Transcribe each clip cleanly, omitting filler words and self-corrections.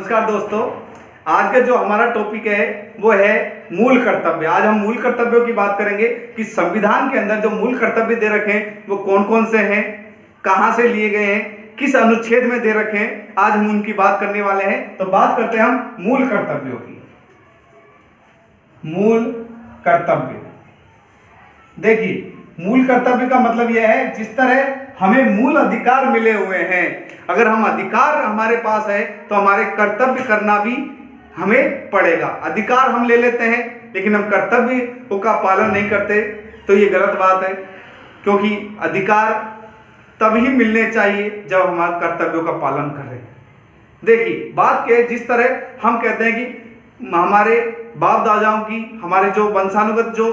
नमस्कार दोस्तों, आज का जो हमारा टॉपिक है वो है मूल कर्तव्य। आज हम मूल कर्तव्यों की बात करेंगे कि संविधान के अंदर जो मूल कर्तव्य दे रखे हैं वो कौन कौन से हैं, कहां से लिए गए हैं, किस अनुच्छेद में दे रखे हैं। आज हम उनकी बात करने वाले हैं। तो बात करते हैं हम मूल कर्तव्यों की। मूल कर्तव्य, देखिए मूल कर्तव्य का मतलब यह है जिस तरह हमें मूल अधिकार मिले हुए हैं, अगर हम अधिकार हमारे पास है तो हमारे कर्तव्य करना भी हमें पड़ेगा। अधिकार हम ले लेते हैं लेकिन हम कर्तव्य का पालन नहीं करते तो ये गलत बात है, क्योंकि अधिकार तभी मिलने चाहिए जब हम कर्तव्यों का पालन करें। देखिए बात के जिस तरह हम कहते हैं कि हमारे बाप दादाओं की, हमारे जो वंशानुगत जो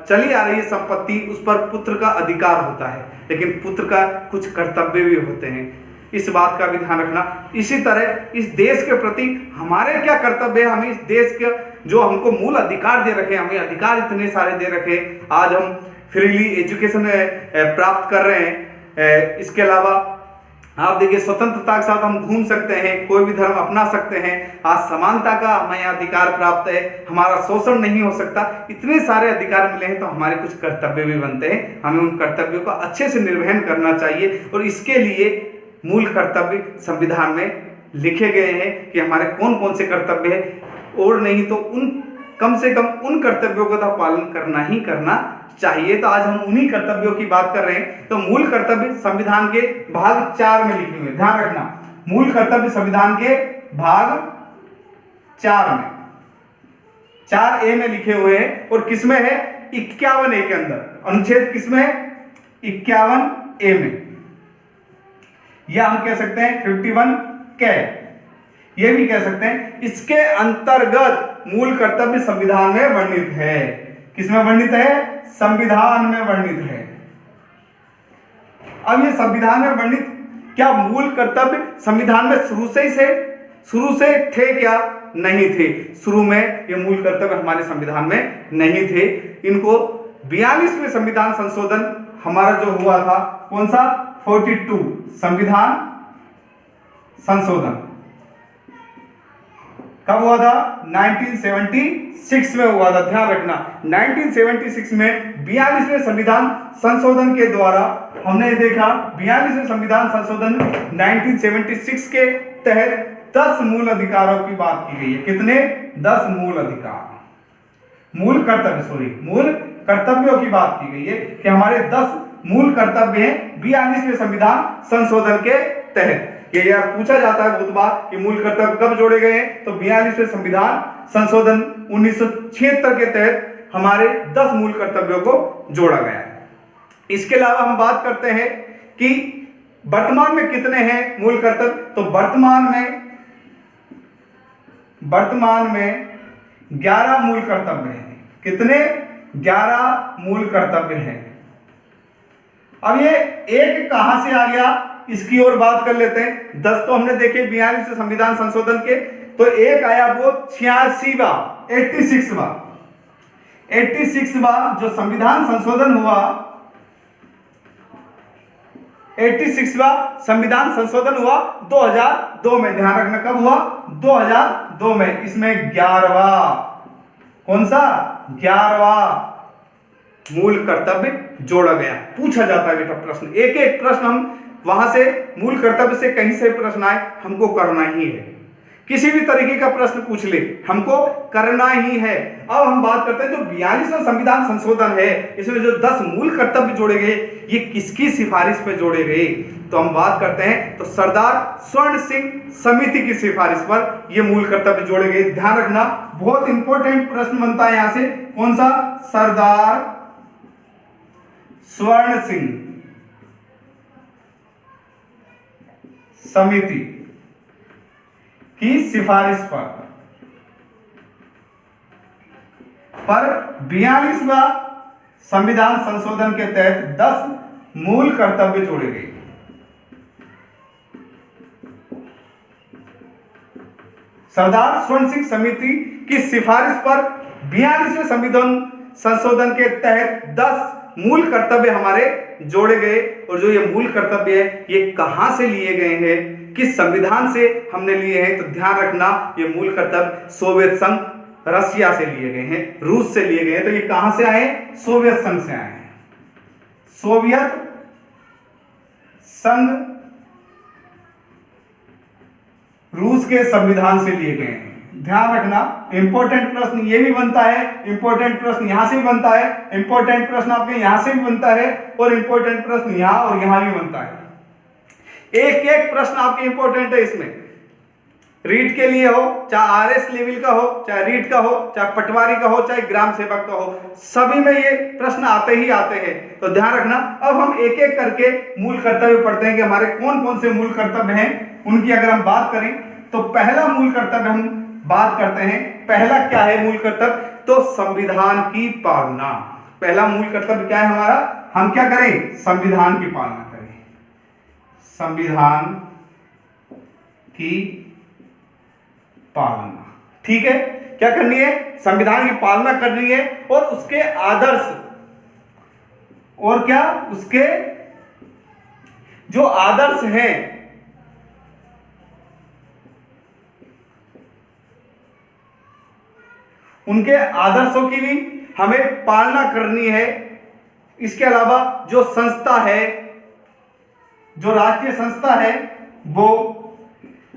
चली आ रही है संपत्ति, उस पर पुत्र का अधिकार होता है, लेकिन पुत्र का कुछ कर्तव्य भी होते हैं। इस बात का भी ध्यान रखना। इसी तरह इस देश के प्रति हमारे क्या कर्तव्य है, हमें इस देश के जो हमको मूल अधिकार दे रखे, हमें अधिकार इतने सारे दे रखे, आज हम फ्रीली एजुकेशन प्राप्त कर रहे हैं। इसके अलावा आप देखिए स्वतंत्रता के साथ हम घूम सकते हैं, कोई भी धर्म अपना सकते हैं। आज समानता का हमें अधिकार प्राप्त है, हमारा शोषण नहीं हो सकता। इतने सारे अधिकार मिले हैं तो हमारे कुछ कर्तव्य भी बनते हैं, हमें उन कर्तव्यों का अच्छे से निर्वहन करना चाहिए। और इसके लिए मूल कर्तव्य संविधान में लिखे गए हैं कि हमारे कौन कौन से कर्तव्य है, और नहीं तो उन कम से कम उन कर्तव्यों का तो पालन करना ही करना चाहिए। तो आज हम उन्हीं कर्तव्यों की बात कर रहे हैं। तो मूल कर्तव्य संविधान के भाग 4 में लिखे हुए, ध्यान रखना, मूल कर्तव्य संविधान के भाग 4 में 4A में लिखे हुए हैं। और किसमें है? 51A के अंदर। अनुच्छेद किसमें है? 51A में, या हम कह सकते हैं 51K, ये भी कह सकते हैं। इसके अंतर्गत मूल कर्तव्य संविधान में वर्णित है। किसमें वर्णित है? संविधान में वर्णित है। अब ये संविधान में वर्णित क्या मूल कर्तव्य संविधान में शुरू से थे क्या? नहीं थे। शुरू में ये मूल कर्तव्य हमारे संविधान में नहीं थे। इनको 42वें संविधान संशोधन हमारा जो हुआ था, कौन सा? 42 संविधान संशोधन कब हुआ था? 1976 में हुआ था। ध्यान रखना, 1976 में 42वें संविधान संशोधन के द्वारा हमने देखा, 42वें संविधान संशोधन 1976 के तहत 10 मूल अधिकारों की बात की गई है। कितने? 10 मूल अधिकार, मूल कर्तव्यों की बात की गई है कि हमारे 10 मूल कर्तव्य हैं 42वें संविधान संशोधन के तहत। ये यार पूछा जाता है बहुत बार कि मूल कर्तव्य कब जोड़े गए हैं, तो 42वें संविधान संशोधन 1976 के तहत हमारे 10 मूल कर्तव्यों को जोड़ा गया है। इसके अलावा हम बात करते हैं कि वर्तमान में कितने हैं मूल कर्तव्य। तो वर्तमान में 11 मूल कर्तव्य हैं। कितने? 11 मूल कर्तव्य हैं। अब ये एक कहां से आ गया, इसकी और बात कर लेते हैं। 10 तो हमने देखे 42वें संविधान संशोधन के, तो एक आया वो 86वां जो संविधान संशोधन हुआ, 86वां संविधान संशोधन हुआ 2002 में। ध्यान रखना, कब हुआ? 2002 में। इसमें 11वां, कौन सा? 11वां मूल कर्तव्य जोड़ा गया। पूछा जाता है बेटा प्रश्न, एक एक प्रश्न हम वहां से मूल कर्तव्य से कहीं से प्रश्न आए हमको करना ही है। किसी भी तरीके का प्रश्न पूछ ले हमको करना ही है। अब हम बात करते हैं जो 42वां संविधान संशोधन है, इसमें जो 10 मूल कर्तव्य जोड़े गए, ये किसकी सिफारिश पे जोड़े गए? तो हम बात करते हैं तो सरदार स्वर्ण सिंह समिति की सिफारिश पर ये मूल कर्तव्य जोड़े गए। ध्यान रखना, बहुत इंपॉर्टेंट प्रश्न बनता है यहां से। कौन सा? सरदार स्वर्ण सिंह समिति की सिफारिश पर 42वां संविधान संशोधन के तहत 10 मूल कर्तव्य जोड़े गए। सरदार स्वर्ण सिंह समिति की सिफारिश पर 42वें संविधान संशोधन के तहत 10 मूल कर्तव्य हमारे जोड़े गए। और जो ये मूल कर्तव्य है ये कहां से लिए गए हैं? किस संविधान से हमने लिए हैं? तो ध्यान रखना ये मूल कर्तव्य सोवियत संघ रसिया से लिए गए हैं, रूस से लिए गए हैं। तो ये कहां से आए? सोवियत संघ से आए हैं। सोवियत संघ रूस के संविधान से लिए गए हैं। ध्यान रखना, इंपॉर्टेंट प्रश्न ये भी बनता है, इंपॉर्टेंट प्रश्न यहां से भी बनता है, इंपॉर्टेंट प्रश्न आपके यहां से भी बनता है और इंपॉर्टेंट प्रश्न यहां और यहां भी बनता है। एक एक प्रश्न आपके इंपॉर्टेंट है इसमें। रीट के लिए हो, चाहे आरएस लेवल का हो, चाहे रीट का हो, चाहे पटवारी का हो, चाहे ग्राम सेवक का हो, सभी में ये प्रश्न आते ही आते हैं। तो ध्यान रखना। अब हम एक एक करके मूल कर्तव्य पढ़ते हैं कि हमारे कौन कौन से मूल कर्तव्य हैं। उनकी अगर हम बात करें तो पहला मूल कर्तव्य हम बात करते हैं। पहला क्या है मूल कर्तव्य? तो संविधान की पालना। पहला मूल कर्तव्य क्या है हमारा? हम क्या करें? संविधान की पालना करें। संविधान की पालना, ठीक है। क्या करनी है? संविधान की पालना करनी है और उसके आदर्श और क्या उसके जो आदर्श हैं उनके आदर्शों की भी हमें पालना करनी है। इसके अलावा जो संस्था है, जो राष्ट्रीय संस्था है, वो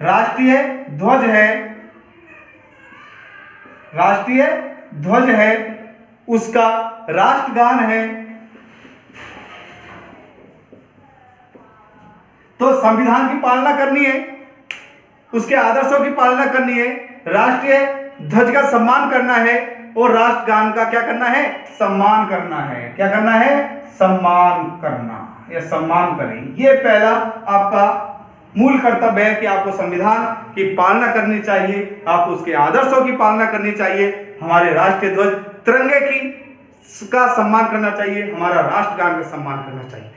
राष्ट्रीय ध्वज है, राष्ट्रीय ध्वज है, उसका राष्ट्रगान है। तो संविधान की पालना करनी है, उसके आदर्शों की पालना करनी है, राष्ट्रीय ध्वज का सम्मान करना है और राष्ट्रगान का क्या करना है? सम्मान करना है। क्या करना है? सम्मान करना या सम्मान करें। ये पहला आपका मूल कर्तव्य है कि आपको संविधान की पालना करनी चाहिए, आपको उसके आदर्शों की पालना करनी चाहिए, हमारे राष्ट्रीय ध्वज तिरंगे की का सम्मान करना चाहिए, हमारा राष्ट्रगान का सम्मान करना चाहिए।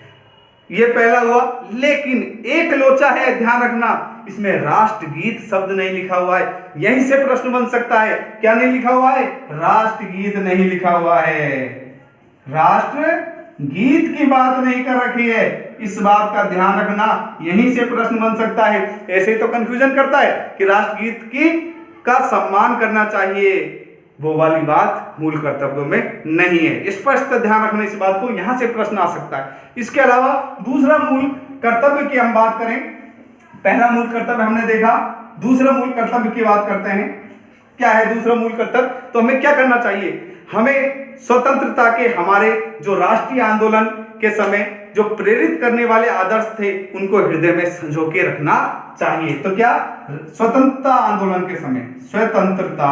ये पहला हुआ। लेकिन एक लोचा है, ध्यान रखना, इसमें राष्ट्रगीत शब्द नहीं लिखा हुआ है। यहीं से प्रश्न बन सकता है। क्या नहीं लिखा हुआ है? राष्ट्रगीत नहीं लिखा हुआ है। राष्ट्रगीत की बात नहीं कर रखी है, इस बात का ध्यान रखना। यहीं से प्रश्न बन सकता है। ऐसे तो कंफ्यूजन करता है कि राष्ट्रगीत की का सम्मान करना चाहिए, वो वाली बात मूल कर्तव्यों में नहीं है। स्पष्ट ध्यान रखना इस बात को, यहां से प्रश्न आ सकता है। इसके अलावा दूसरा मूल कर्तव्य की हम बात करें। पहला मूल कर्तव्य हमने देखा, दूसरा मूल कर्तव्य की बात करते हैं। क्या है दूसरा मूल कर्तव्य? तो हमें क्या करना चाहिए? हमें स्वतंत्रता के हमारे जो राष्ट्रीय आंदोलन के समय जो प्रेरित करने वाले आदर्श थे उनको हृदय में संजो के रखना चाहिए। तो क्या? स्वतंत्रता आंदोलन के समय स्वतंत्रता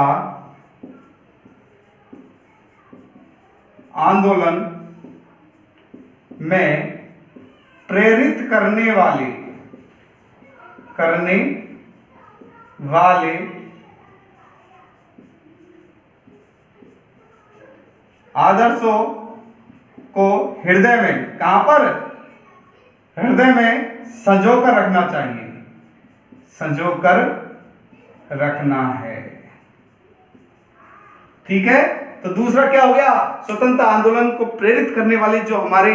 आंदोलन में प्रेरित करने वाले आदर्शों को हृदय में, कहां पर? हृदय में संजो कर रखना चाहिए, संजो कर रखना है। ठीक है। तो दूसरा क्या हो गया? स्वतंत्रता आंदोलन को प्रेरित करने वाले जो हमारे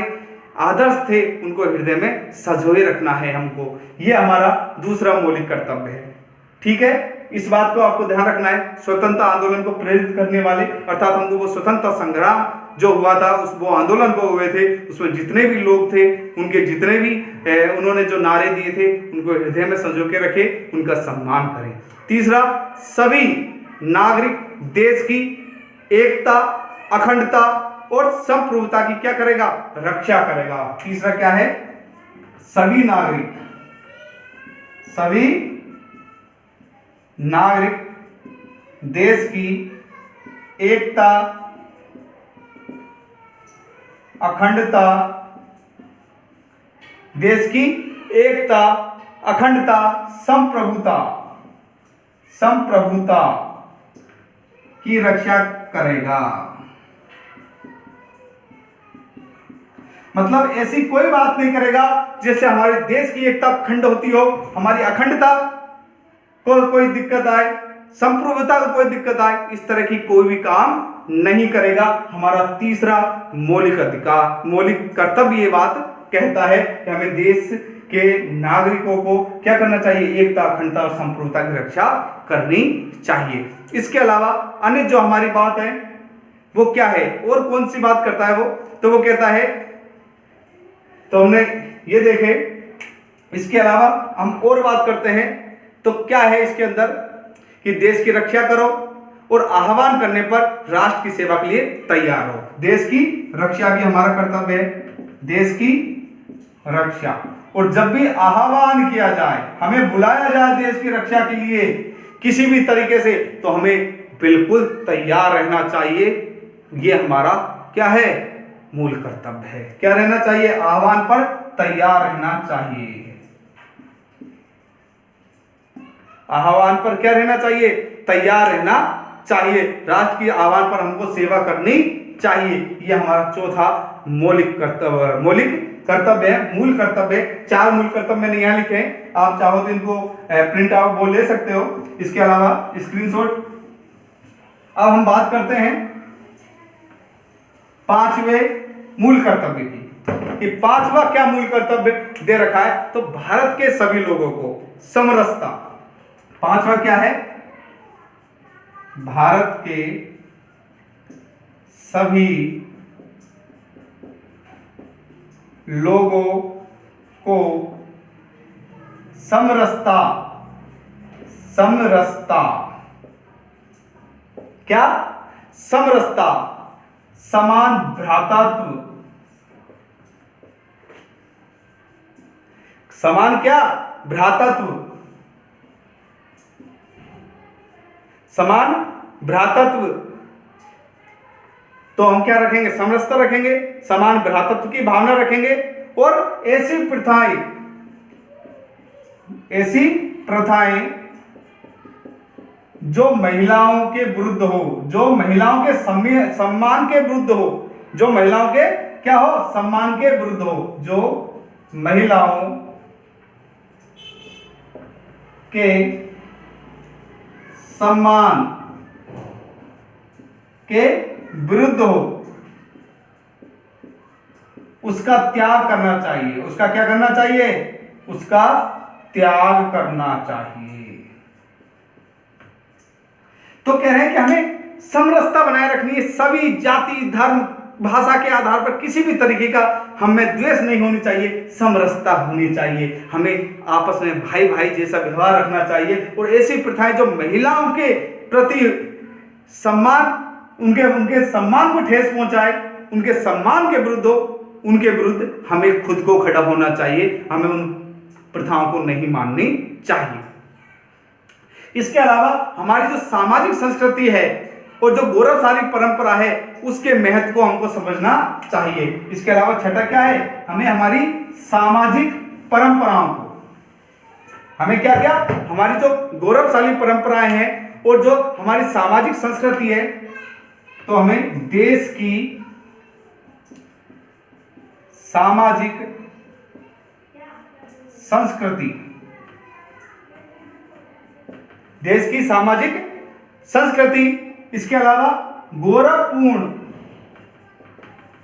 आदर्श थे उनको हृदय में संजोए रखना है हमको। यह हमारा दूसरा मौलिक कर्तव्य है। ठीक है, इस बात को आपको ध्यान रखना है। स्वतंत्रता आंदोलन को प्रेरित करने वाले अर्थात हमको वो स्वतंत्रता संग्राम जो हुआ था उस वो आंदोलन को हुए थे, उसमें जितने भी लोग थे उनके जितने भी उन्होंने जो नारे दिए थे उनको हृदय में संजो के रखे, उनका सम्मान करें। तीसरा, सभी नागरिक देश की एकता, अखंडता और संप्रभुता की क्या करेगा? रक्षा करेगा। तीसरा क्या है? सभी नागरिक देश की एकता, अखंडता, देश की एकता, अखंडता, संप्रभुता की रक्षा करेगा। मतलब ऐसी कोई बात नहीं करेगा जिससे हमारे देश की एकता खंड होती हो, हमारी अखंडता को कोई दिक्कत आए, संप्रभुता को कोई दिक्कत आए, इस तरह की कोई भी काम नहीं करेगा। हमारा तीसरा मौलिक अधिकार, मौलिक कर्तव्य ये बात कहता है कि हमें देश के नागरिकों को क्या करना चाहिए, एकता, अखंडता और संप्रभुता की रक्षा करनी चाहिए। इसके अलावा अन्य जो हमारी बात है वो क्या है, और कौन सी बात करता है वो, तो वो कहता है, तो हमने ये देखे, इसके अलावा हम और बात करते हैं तो क्या है इसके अंदर कि देश की रक्षा करो और आह्वान करने पर राष्ट्र की सेवा के लिए तैयार हो। देश की रक्षा भी हमारा कर्तव्य है, देश की रक्षा। और जब भी आह्वान किया जाए, हमें बुलाया जाए देश की रक्षा के लिए किसी भी तरीके से, तो हमें बिल्कुल तैयार रहना चाहिए। ये हमारा क्या है, मूल कर्तव्य है। क्या रहना चाहिए, आह्वान पर तैयार रहना चाहिए। आह्वान पर क्या रहना चाहिए, तैयार रहना चाहिए। राष्ट्र की आह्वान पर हमको सेवा करनी चाहिए। ये हमारा चौथा मौलिक कर्तव्य है, मूल कर्तव्य। 4 मूल कर्तव्य मैंने यहाँ लिखे हैं, आप चाहो तो इनको प्रिंट आउट वो ले सकते हो, इसके अलावा स्क्रीनशॉट। अब हम बात करते हैं 5वें मूल कर्तव्य की, कि 5वां क्या मूल कर्तव्य दे रखा है, तो भारत के सभी लोगों को समरसता। 5वां क्या है, भारत के सभी लोगों को समरसता, क्या, समरसता, समान भ्रातृत्व, समान क्या, भ्रातृत्व, समान भ्रातृत्व। तो हम क्या रखेंगे, समरसता रखेंगे, समान भ्रातृत्व की भावना रखेंगे, और ऐसी प्रथाएं जो महिलाओं के विरुद्ध हो, जो महिलाओं के सम्मान के विरुद्ध हो, जो महिलाओं के क्या हो, सम्मान के विरुद्ध हो, जो महिलाओं के सम्मान के विरुद्ध हो, उसका त्याग करना चाहिए। उसका क्या करना चाहिए, उसका त्याग करना चाहिए। तो कह रहे हैं कि हमें समरसता बनाए रखनी है। सभी जाति, धर्म, भाषा के आधार पर किसी भी तरीके का हमें द्वेष नहीं होनी चाहिए, समरसता होनी चाहिए। हमें आपस में भाई भाई जैसा व्यवहार रखना चाहिए। और ऐसी प्रथाएं जो महिलाओं के प्रति सम्मान, उनके सम्मान को ठेस पहुंचाए, उनके सम्मान के विरुद्ध हो, उनके विरुद्ध हमें खुद को खड़ा होना चाहिए। हमें उन प्रथाओं को नहीं माननी चाहिए। इसके अलावा हमारी जो सामाजिक संस्कृति है और जो गौरवशाली परंपरा है, उसके महत्व को हमको समझना चाहिए। इसके अलावा छठा क्या है, हमें हमारी सामाजिक परंपराओं को, हमें क्या क्या, हमारी जो गौरवशाली परंपराएं हैं और जो हमारी सामाजिक संस्कृति है, तो हमें देश की सामाजिक संस्कृति, देश की सामाजिक संस्कृति, इसके अलावा गौरवपूर्ण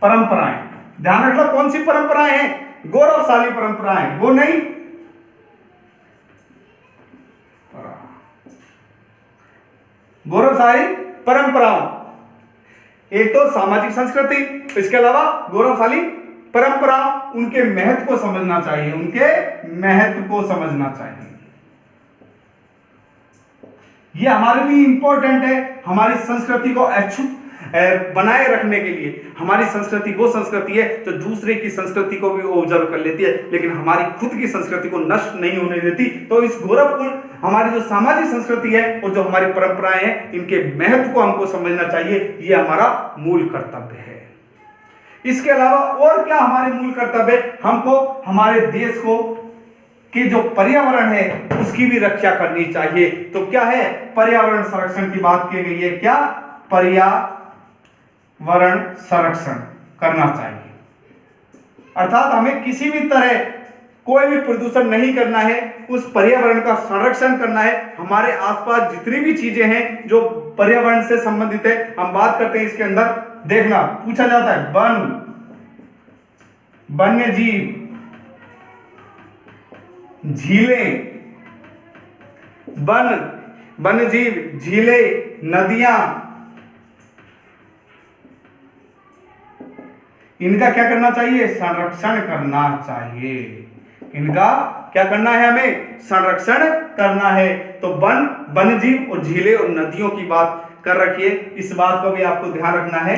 परंपराएं, ध्यान रखना कौन सी परंपराएं हैं, गौरवशाली परंपराएं, वो नहीं गौरवशाली परंपराओं। एक तो सामाजिक संस्कृति, इसके अलावा गौरवशाली परंपरा, उनके महत्व को समझना चाहिए, उनके महत्व को समझना चाहिए। ये हमारे लिए इंपॉर्टेंट है, हमारी संस्कृति को अछूत बनाए रखने के लिए। हमारी संस्कृति वो संस्कृति है जो दूसरे की संस्कृति को भी ऑब्जर्व कर लेती है, लेकिन हमारी खुद की संस्कृति को नष्ट नहीं होने देती। तो इस गौरवपूर्ण हमारी जो सामाजिक संस्कृति है और जो हमारी परंपराएं हैं, इनके महत्व को हमको समझना चाहिए। ये हमारा मूल कर्तव्य है। इसके अलावा और क्या हमारे मूल कर्तव्य, हमको हमारे देश को कि जो पर्यावरण है उसकी भी रक्षा करनी चाहिए। तो क्या है, पर्यावरण संरक्षण की बात की गई है। क्या, पर्यावरण संरक्षण करना चाहिए, अर्थात हमें किसी भी तरह कोई भी प्रदूषण नहीं करना है, उस पर्यावरण का संरक्षण करना है। हमारे आसपास जितनी भी चीजें हैं जो पर्यावरण से संबंधित है, हम बात करते हैं। इसके अंदर देखना पूछा जाता है वन, वन्य जीव, झीलें, वन्य जीव, झीलें, नदियां, इनका क्या करना चाहिए? संरक्षण करना चाहिए। इनका क्या करना है? हमें संरक्षण करना है। तो वन्य जीव और झीलें और नदियों की बात कर रखिए, इस बात को भी आपको ध्यान रखना है,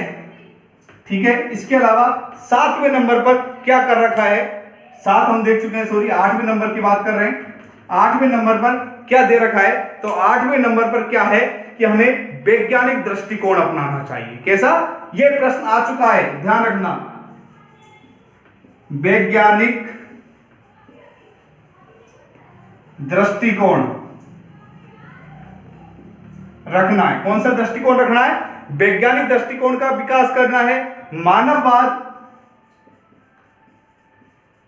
ठीक है। इसके अलावा 7वें नंबर पर क्या कर रखा है? 7 हम देख चुके हैं, सॉरी 8वें नंबर की बात कर रहे हैं। 8वें नंबर पर क्या दे रखा है? तो 8वें नंबर पर क्या है कि हमें वैज्ञानिक दृष्टिकोण अपनाना चाहिए। कैसा? यह प्रश्न आ चुका है, ध्यान रखना। वैज्ञानिक दृष्टिकोण रखना है। कौन सा दृष्टिकोण रखना है? वैज्ञानिक दृष्टिकोण का विकास करना है। मानववाद,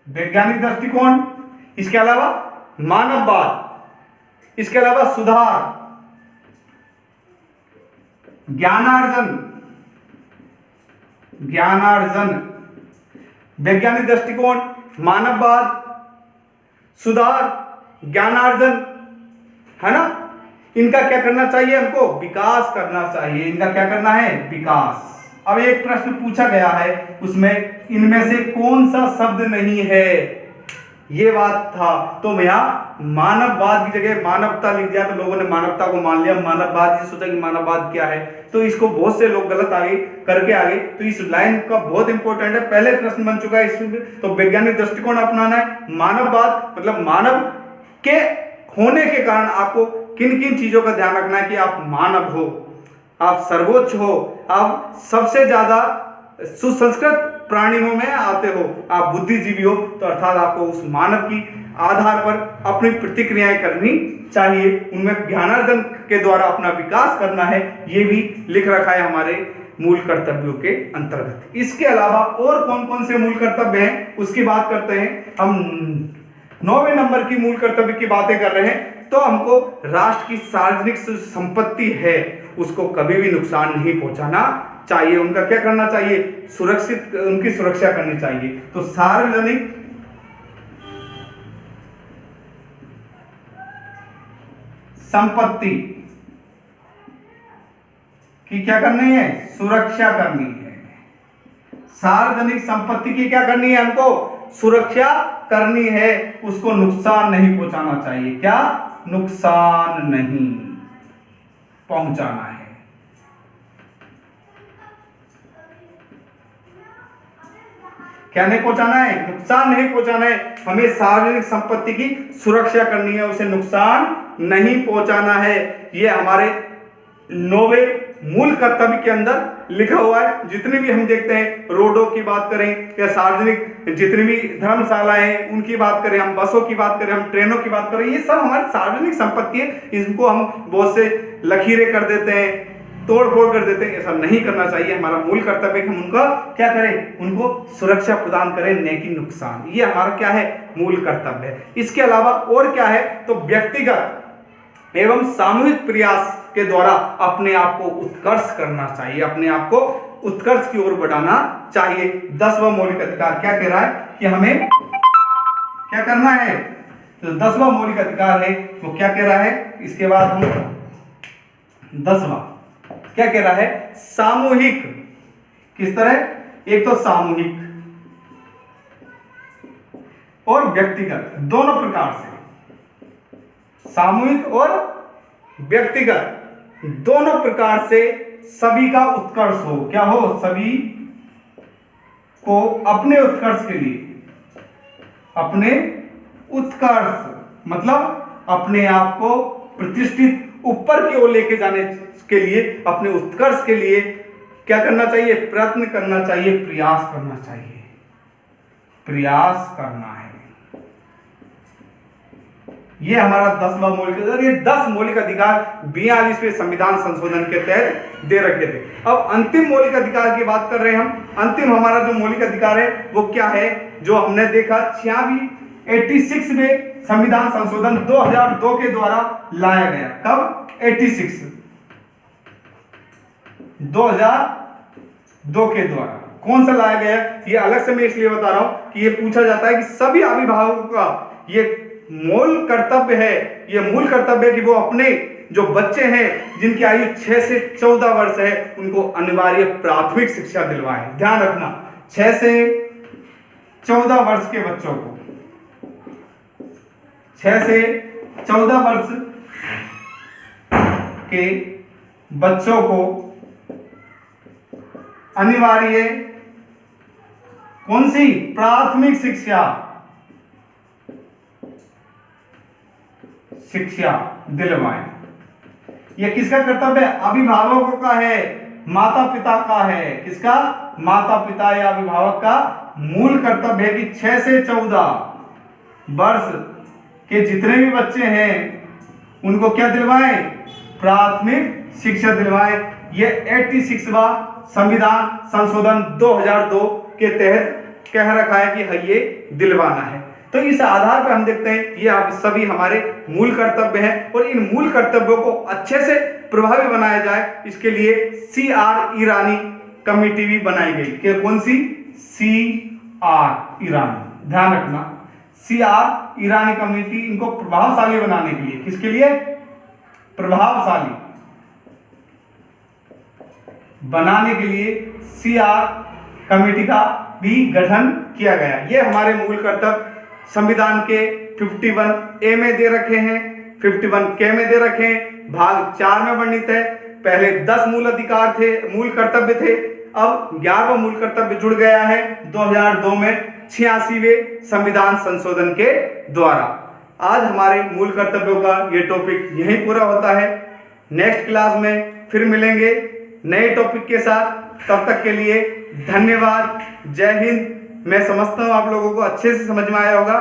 वैज्ञानिक दृष्टिकोण, इसके अलावा मानववाद, इसके अलावा सुधार, ज्ञानार्जन, वैज्ञानिक दृष्टिकोण, मानववाद, सुधार, ज्ञानार्जन, है ना। इनका क्या करना चाहिए? हमको विकास करना चाहिए। इनका क्या करना है? विकास। अब एक प्रश्न पूछा गया है, उसमें इनमें से कौन सा शब्द नहीं है, ये बात था। तो यहाँ मानववाद की जगह मानवता लिख दिया, तो लोगों ने मानवता को मान लिया, मानववाद, ये सोचा कि मानववाद क्या है, तो इसको बहुत से लोग गलत आगे करके आगे। तो इस लाइन का बहुत इंपॉर्टेंट है, पहले प्रश्न बन चुका है इसमें। तो वैज्ञानिक दृष्टिकोण अपनाना है। मानववाद मतलब मानव के होने के कारण आपको किन किन चीजों का ध्यान रखना है कि आप मानव हो, आप सर्वोच्च हो, आप सबसे ज्यादा सुसंस्कृत प्राणियों में आते हो, आप बुद्धिजीवी हो, तो अर्थात आपको उस मानव की आधार पर अपनी प्रतिक्रियाएं करनी चाहिए, उनमें ज्ञानार्जन के द्वारा अपना विकास करना है। ये भी लिख रखा है हमारे मूल कर्तव्यों के अंतर्गत। इसके अलावा और कौन कौन से मूल कर्तव्य हैं उसकी बात करते हैं। हम 9वें नंबर की मूल कर्तव्य की बातें कर रहे हैं। तो हमको राष्ट्र की सार्वजनिक संपत्ति है, उसको कभी भी नुकसान नहीं पहुंचाना चाहिए। उनका क्या करना चाहिए? सुरक्षित, उनकी सुरक्षा करनी चाहिए। तो सार्वजनिक संपत्ति की क्या करनी है? सुरक्षा करनी है। सार्वजनिक संपत्ति की क्या करनी है? हमको सुरक्षा करनी है, उसको नुकसान नहीं पहुंचाना चाहिए। क्या? नुकसान नहीं पहुंचाना है। क्या नहीं पहुंचाना है? नुकसान नहीं पहुंचाना है। हमें सार्वजनिक संपत्ति की सुरक्षा करनी है, उसे नुकसान नहीं पहुंचाना है। ये हमारे 9वें मूल कर्तव्य के अंदर लिखा हुआ है। जितने भी हम देखते हैं, रोडों की बात करें या सार्वजनिक जितनी भी धर्मशालाएं हैं उनकी बात करें, हम बसों की बात करें, हम ट्रेनों की बात करें, ये सब हमारी सार्वजनिक संपत्ति है। इसको हम बहुत से लकीरें कर देते हैं, तोड़ फोड़ कर देते हैं, ऐसा नहीं करना चाहिए। हमारा मूल कर्तव्य है कि हम उनका क्या करें? उनको सुरक्षा प्रदान करें, न कि नुकसान। ये हमारा क्या है? मूल कर्तव्य है। इसके अलावा और क्या है? तो व्यक्तिगत एवं सामूहिक प्रयास के द्वारा अपने आप को उत्कर्ष करना चाहिए, अपने आप को उत्कर्ष की ओर बढ़ाना चाहिए। 10वां मौलिक अधिकार क्या कह रहा है कि हमें क्या करना है? तो 10वां मौलिक अधिकार है वो क्या कह रहा है? इसके बाद हम 10वां क्या कह रहा है? सामूहिक। किस तरह? एक तो सामूहिक और व्यक्तिगत, दोनों प्रकार से, सामूहिक और व्यक्तिगत दोनों प्रकार से सभी का उत्कर्ष हो। क्या हो? सभी को अपने उत्कर्ष के लिए, अपने उत्कर्ष मतलब अपने आप को प्रतिष्ठित ऊपर की ओर लेके जाने के लिए, अपने उत्कर्ष के लिए क्या करना चाहिए? प्रयत्न करना चाहिए, प्रयास करना चाहिए, प्रयास करना है। ये हमारा 10वां मौलिक अधिकार। ये 10 मौलिक अधिकार 42वें संविधान संशोधन के तहत दे रखे थे। अब अंतिम मौलिक अधिकार की बात कर रहे हैं हम। अंतिम हमारा जो मौलिक अधिकार है वो क्या है? जो हमने देखा 86वें संविधान संशोधन 2002 के द्वारा लाया गया। कब? 86 2002 के द्वारा। कौन सा लाया गया? ये अलग से मैं इसलिए बता रहा हूं कि ये पूछा जाता है कि सभी अभिभावकों का ये मूल कर्तव्य है, ये मूल कर्तव्य है कि वो अपने जो बच्चे हैं जिनकी आयु 6 से 14 वर्ष है उनको अनिवार्य प्राथमिक शिक्षा दिलवाएं। ध्यान रखना, 6 से 14 वर्ष के बच्चों को, 6 से 14 वर्ष के बच्चों को अनिवार्य कौन सी प्राथमिक शिक्षा दिलवाएं। यह किसका कर्तव्य है? अभिभावकों का है, माता पिता का है। किसका? माता पिता या अभिभावक का मूल कर्तव्य है कि 6 से 14 वर्ष के जितने भी बच्चे हैं उनको क्या दिलवाएं? प्राथमिक शिक्षा दिलवाएं। यह 86वां संविधान संशोधन 2002 के तहत कह रखा है कि ये दिलवाना है। तो इस आधार पर हम देखते हैं ये आप सभी हमारे मूल कर्तव्य हैं और इन मूल कर्तव्यों को अच्छे से प्रभावी बनाया जाए, इसके लिए CR ईरानी कमेटी भी बनाई गई। कि कौन सी? CR ईरानी। ध्यान रखना, CR ईरानी कमेटी इनको प्रभावशाली बनाने के लिए, किसके लिए? प्रभावशाली बनाने के लिए CR कमेटी का भी गठन किया गया। ये हमारे मूल कर्तव्य संविधान के 51A में दे रखे हैं, 51K में दे रखे हैं, भाग 4 में वर्णित है। पहले 10 मूल अधिकार थे, मूल कर्तव्य थे, अब 11वां मूल कर्तव्य जुड़ गया है 2002 में 86वें संविधान संशोधन के द्वारा। आज हमारे मूल कर्तव्यों का ये टॉपिक यहीं पूरा होता है। नेक्स्ट क्लास में फिर मिलेंगे नए टॉपिक के साथ। तब तक के लिए धन्यवाद। जय हिंद। मैं समझता हूँ आप लोगों को अच्छे से समझ में आया होगा।